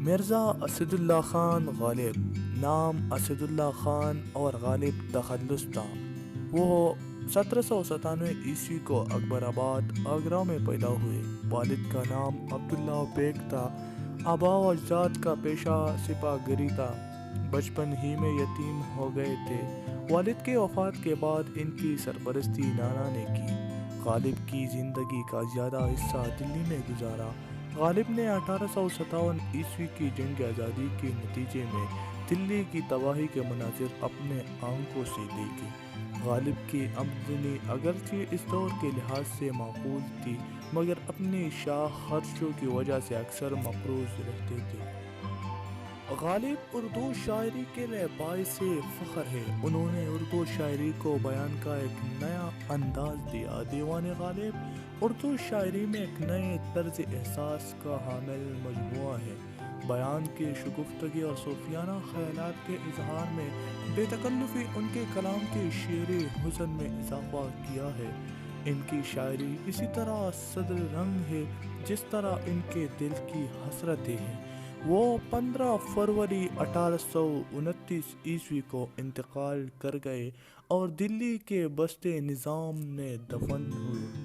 مرزا اسد اللہ خان غالب، نام اسد اللہ خان اور غالب تخلص تھا۔ وہ 1797 کو اکبر آباد آگرہ میں پیدا ہوئے۔ والد کا نام عبداللہ بیگ تھا۔ آباء و اجداد کا پیشہ سپاہ گری تھا۔ بچپن ہی میں یتیم ہو گئے تھے۔ والد کے وفات کے بعد ان کی سرپرستی نانا نے کی۔ غالب کی زندگی کا زیادہ حصہ دلی میں گزارا۔ غالب نے 1857 کی جنگ آزادی کے نتیجے میں دلی کی تباہی کے مناظر اپنے آنکھوں سے دیکھے۔ غالب کی آمدنی اگرچہ اس دور کے لحاظ سے معقول تھی، مگر اپنے شاہ خرچوں کی وجہ سے اکثر مقروض رہتے تھے۔ غالب اردو شاعری کے لیے باعث فخر ہے۔ انہوں نے اردو شاعری کو بیان کا ایک نیا انداز دیا۔ دیوان غالب اردو شاعری میں ایک نئے طرز احساس کا حامل مجموعہ ہے۔ بیان کی شگفتگی اور صوفیانہ خیالات کے اظہار میں بے تکلفی ان کے کلام کے شعری حسن میں اضافہ کیا ہے۔ ان کی شاعری اسی طرح صدر رنگ ہے جس طرح ان کے دل کی حسرتیں ہیں۔ وہ 15 فروری 1829 کو انتقال کر گئے اور دلی کے بستے نظام میں دفن ہوئے۔